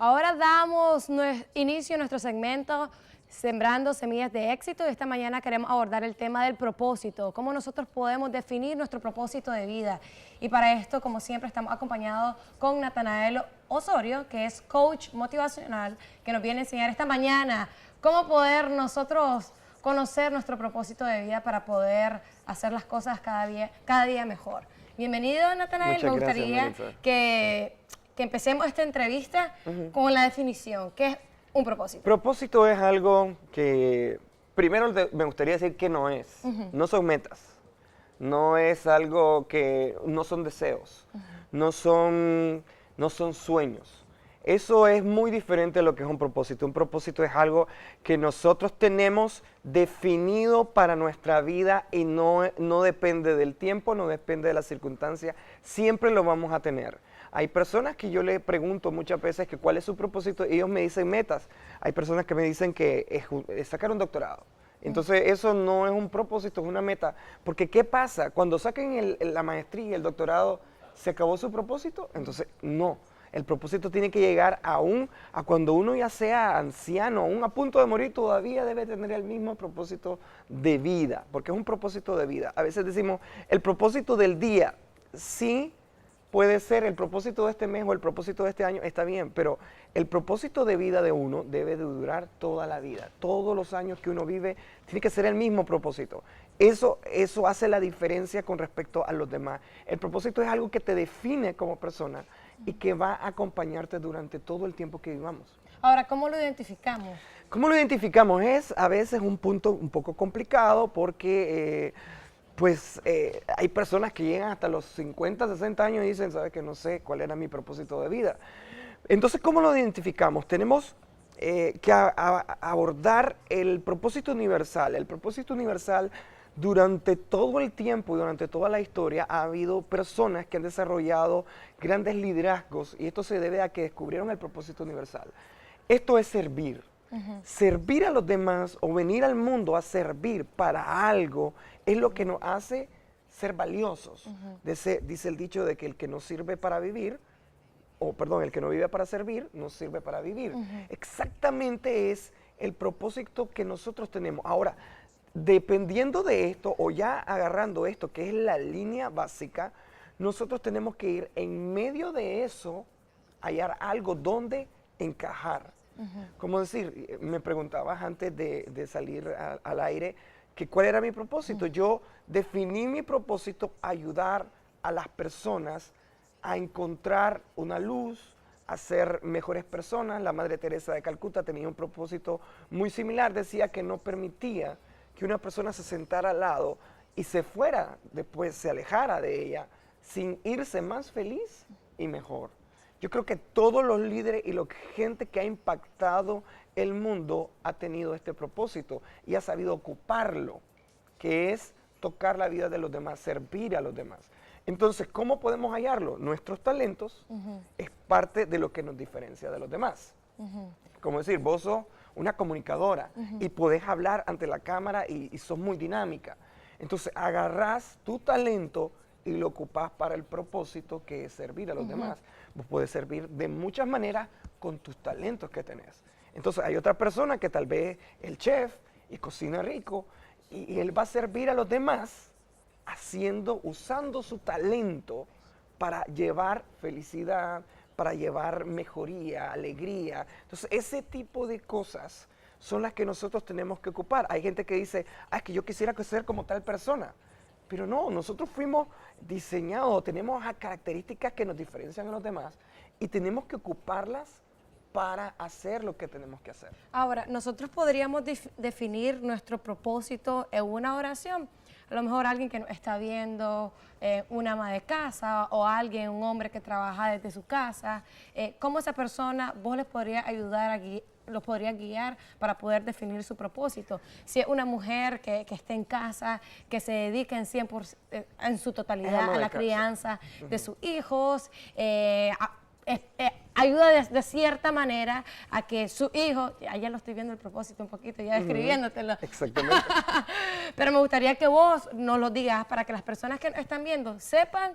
Ahora damos inicio a nuestro segmento Sembrando Semillas de Éxito, y esta mañana queremos abordar el tema del propósito, cómo nosotros podemos definir nuestro propósito de vida. Y para esto, como siempre, estamos acompañados con Natanael Osorio, que es coach motivacional, que nos viene a enseñar esta mañana cómo poder nosotros conocer nuestro propósito de vida para poder hacer las cosas cada día mejor. Bienvenido, Natanael. Muchas Me gustaría gracias, que empecemos esta entrevista con la definición. ¿Qué es un propósito? Propósito es algo que, primero me gustaría decir que no es. No son metas. No es algo que, no son deseos. No son sueños. Eso es muy diferente a lo que es un propósito. Un propósito es algo que nosotros tenemos definido para nuestra vida y no depende del tiempo, no depende de las circunstancias. Siempre lo vamos a tener. Hay personas que yo le pregunto muchas veces que cuál es su propósito y ellos me dicen metas. Hay personas que me dicen que es sacar un doctorado. Entonces eso no es un propósito, es una meta. Porque ¿qué pasa? Cuando saquen la maestría y el doctorado, ¿se acabó su propósito? Entonces no. El propósito tiene que llegar a cuando uno ya sea anciano, aún a punto de morir, todavía debe tener el mismo propósito de vida, porque es un propósito de vida. A veces decimos, el propósito del día, sí puede ser el propósito de este mes o el propósito de este año, está bien, pero el propósito de vida de uno debe de durar toda la vida. Todos los años que uno vive tiene que ser el mismo propósito. Eso hace la diferencia con respecto a los demás. El propósito es algo que te define como persona y que va a acompañarte durante todo el tiempo que vivamos. Ahora, ¿cómo lo identificamos? ¿Cómo lo identificamos? Es a veces un punto un poco complicado porque hay personas que llegan hasta los 50, 60 años y dicen, ¿sabes qué? No sé cuál era mi propósito de vida. Entonces, ¿cómo lo identificamos? Tenemos que abordar el propósito universal. El propósito universal, durante todo el tiempo y durante toda la historia, ha habido personas que han desarrollado grandes liderazgos y esto se debe a que descubrieron el propósito universal. Esto es servir. Servir a los demás o venir al mundo a servir para algo es lo que nos hace ser valiosos. Dice el dicho de que el que no sirve para vivir, el que no vive para servir, no sirve para vivir. Exactamente es el propósito que nosotros tenemos. Ahora, dependiendo de esto o ya agarrando esto, que es la línea básica, nosotros tenemos que ir en medio de eso, hallar algo donde encajar. Como decir, me preguntabas antes de salir al aire, que cuál era mi propósito. Yo definí mi propósito, ayudar a las personas a encontrar una luz, a ser mejores personas. La Madre Teresa de Calcuta tenía un propósito muy similar, decía que no permitía que una persona se sentara al lado y se fuera, después se alejara de ella, sin irse más feliz y mejor. Yo creo que todos los líderes y la gente que ha impactado el mundo ha tenido este propósito y ha sabido ocuparlo, que es tocar la vida de los demás, servir a los demás. Entonces, ¿cómo podemos hallarlo? Nuestros talentos es parte de lo que nos diferencia de los demás. Como decir, vos sos una comunicadora y podés hablar ante la cámara y sos muy dinámica. Entonces, agarrás tu talento y lo ocupás para el propósito que es servir a los demás. Vos podés servir de muchas maneras con tus talentos que tenés. Entonces, hay otra persona que tal vez es el chef y cocina rico y él va a servir a los demás usando su talento para llevar felicidad, para llevar mejoría, alegría. Entonces, ese tipo de cosas son las que nosotros tenemos que ocupar. Hay gente que dice, es que yo quisiera ser como tal persona. Pero no, nosotros fuimos diseñados, tenemos características que nos diferencian a los demás y tenemos que ocuparlas para hacer lo que tenemos que hacer. Ahora, nosotros podríamos definir nuestro propósito en una oración. A lo mejor alguien que nos está viendo, una ama de casa o un hombre que trabaja desde su casa, ¿cómo esa persona vos les podría ayudar los podría guiar para poder definir su propósito? Si es una mujer que esté en casa, que se dedique en 100%, en su totalidad a la crianza de sus hijos, ayuda de cierta manera a que su hijo, ya lo estoy viendo el propósito un poquito, ya describiéndotelo. Exactamente. Pero me gustaría que vos nos lo digas para que las personas que nos están viendo sepan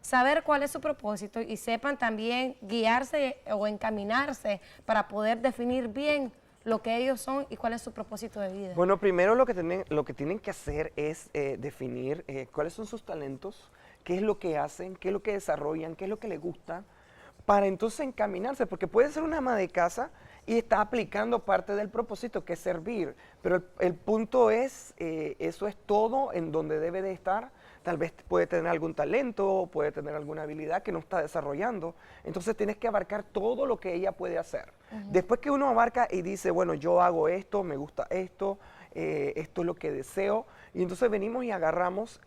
saber cuál es su propósito y sepan también guiarse o encaminarse para poder definir bien lo que ellos son y cuál es su propósito de vida? Bueno, primero lo que tienen que hacer es definir cuáles son sus talentos, qué es lo que hacen, qué es lo que desarrollan, qué es lo que les gusta, para entonces encaminarse, porque puede ser una ama de casa y está aplicando parte del propósito que es servir, pero el punto es, eso es todo en donde debe de estar. Tal vez puede tener algún talento, puede tener alguna habilidad que no está desarrollando, entonces tienes que abarcar todo lo que ella puede hacer. Después que uno abarca y dice, bueno, yo hago esto, me gusta esto, esto es lo que deseo, y entonces venimos y agarramos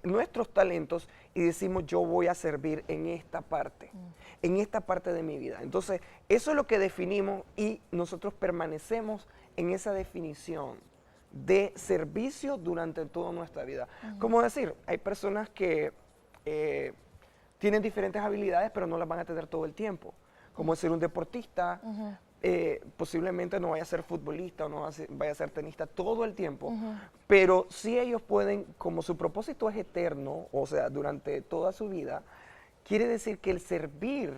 nuestros talentos y decimos, yo voy a servir en esta parte de mi vida. Entonces, eso es lo que definimos y nosotros permanecemos en esa definición de servicio durante toda nuestra vida. Como decir, hay personas que tienen diferentes habilidades, pero no las van a tener todo el tiempo. Como ser un deportista, posiblemente no vaya a ser futbolista o no vaya a ser tenista todo el tiempo, pero sí ellos pueden, como su propósito es eterno, o sea, durante toda su vida, quiere decir que el servir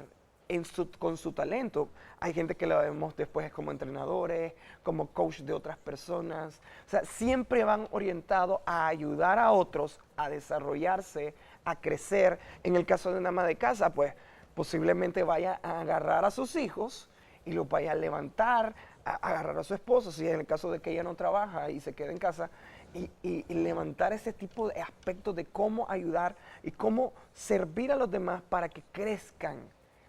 con su talento, hay gente que la vemos después como entrenadores, como coach de otras personas, o sea, siempre van orientados a ayudar a otros a desarrollarse, a crecer. En el caso de una ama de casa, pues posiblemente vaya a agarrar a sus hijos y los vaya a levantar, a agarrar a su esposo, si en el caso de que ella no trabaja y se queda en casa, y levantar ese tipo de aspectos de cómo ayudar y cómo servir a los demás para que crezcan,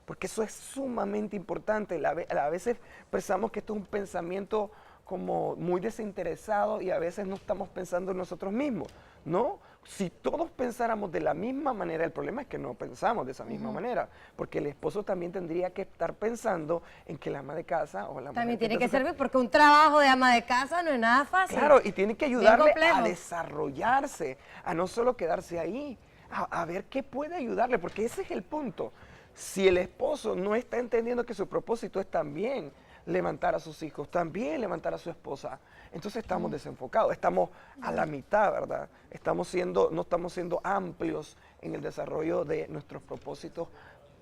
porque eso es sumamente importante. A veces pensamos que esto es un pensamiento como muy desinteresado y a veces no estamos pensando en nosotros mismos, ¿no? Si todos pensáramos de la misma manera, el problema es que no pensamos de esa misma manera, porque el esposo también tendría que estar pensando en que la ama de casa o la mujer También tiene que entonces, servir porque un trabajo de ama de casa no es nada fácil. claro, y tiene que ayudarle complejo. a desarrollarse, a no solo quedarse ahí, a ver qué puede ayudarle, porque ese es el punto. Si el esposo no está entendiendo que su propósito es también levantar a sus hijos, también levantar a su esposa, entonces estamos desenfocados, estamos a la mitad, ¿verdad? No estamos siendo amplios en el desarrollo de nuestros propósitos,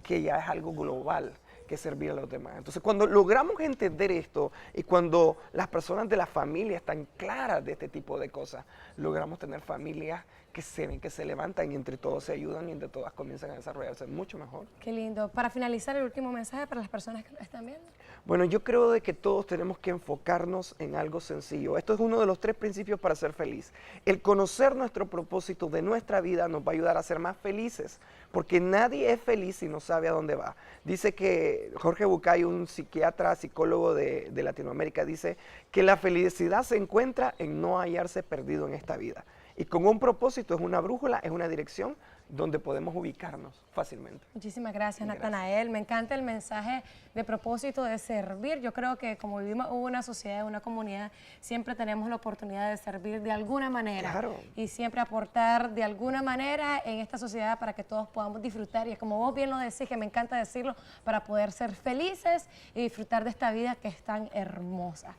que ya es algo global, que es servir a los demás. Entonces, cuando logramos entender esto y cuando las personas de la familia están claras de este tipo de cosas, logramos tener familias que se ven, que se levantan y entre todos se ayudan y entre todas comienzan a desarrollarse mucho mejor. Qué lindo. Para finalizar, el último mensaje para las personas que lo están viendo. Bueno, yo creo de que todos tenemos que enfocarnos en algo sencillo. Esto es uno de los 3 principios para ser feliz. El conocer nuestro propósito de nuestra vida nos va a ayudar a ser más felices, porque nadie es feliz si no sabe a dónde va. Dice que Jorge Bucay, un psiquiatra, psicólogo de Latinoamérica, dice que la felicidad se encuentra en no hallarse perdido en esta vida. Y con un propósito es una brújula, es una dirección donde podemos ubicarnos fácilmente. Muchísimas gracias, Natanael. Me encanta el mensaje de propósito de servir. Yo creo que como vivimos en una sociedad, una comunidad, siempre tenemos la oportunidad de servir de alguna manera. Claro. Y siempre aportar de alguna manera en esta sociedad para que todos podamos disfrutar. Y como vos bien lo decís, que me encanta decirlo, para poder ser felices y disfrutar de esta vida que es tan hermosa.